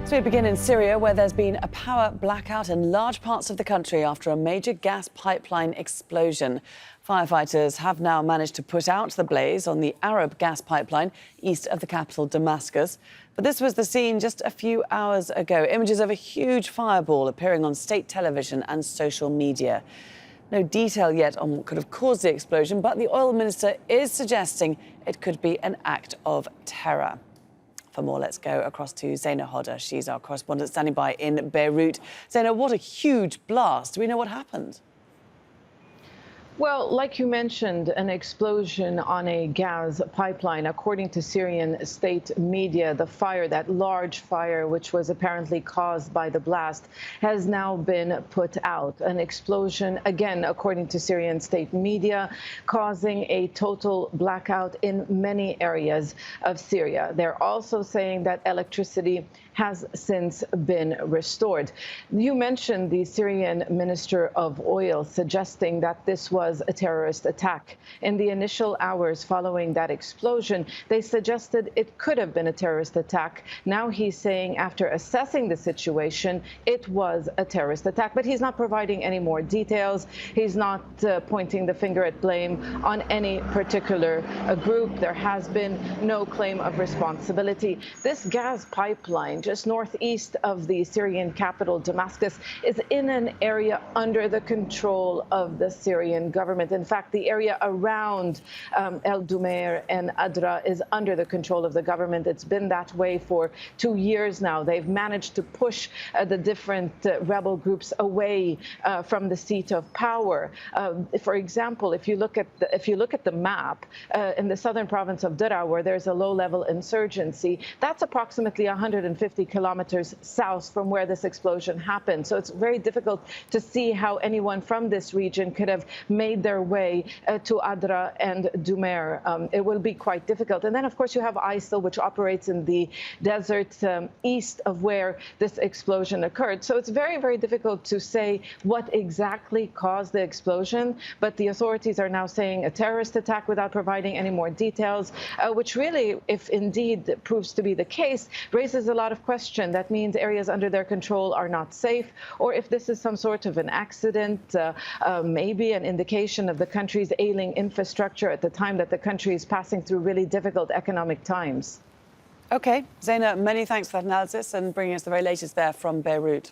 So we begin in Syria, where there's been a power blackout in large parts of the country after a major gas pipeline explosion. Firefighters have now managed to put out the blaze on the Arab gas pipeline east of the capital, Damascus. But this was the scene just a few hours ago. Images of a huge fireball appearing on state television and social media. No detail yet on what could have caused the explosion, but the oil minister is suggesting it could be an act of terror. For more, let's go across to Zeina. She's our correspondent standing by in Beirut. Zeina, what a huge blast. Do we know what happened? Well, like you mentioned, an explosion on a gas pipeline. According to Syrian state media, the fire, that large fire, which was apparently caused by the blast, has now been put out. An explosion, again, according to Syrian state media, causing a total blackout in many areas of Syria. They're also saying that electricity has since been restored. You mentioned the Syrian Minister of Oil suggesting that this was a terrorist attack. In the initial hours following that explosion, they suggested it could have been a terrorist attack. Now he's saying, after assessing the situation, it was a terrorist attack. But he's not providing any more details. He's not pointing the finger at blame on any particular group. There has been no claim of responsibility. This gas pipeline, just northeast of the Syrian capital, Damascus, is in an area under the control of the Syrian government. In fact, the area around El Dumair and Adra is under the control of the government. It's been that way for 2 years now. They've managed to push the different rebel groups away from the seat of power. For example, if you look at the map in the southern province of Dara, where there's a low-level insurgency, that's approximately 150 kilometers south from where this explosion happened. So it's very difficult to see how anyone from this region could have made their way to Adra and Dumair. It will be quite difficult. And then, of course, you have ISIL, which operates in the desert east of where this explosion occurred. So it's very, very difficult to say what exactly caused the explosion. But the authorities are now saying a terrorist attack without providing any more details, which really, if indeed proves to be the case, raises a lot of questions. That means areas under their control are not safe, or if this is some sort of an accident, maybe an indication of the country's ailing infrastructure at the time that the country is passing through really difficult economic times. OK, Zeina, many thanks for that analysis and bringing us the very latest there from Beirut.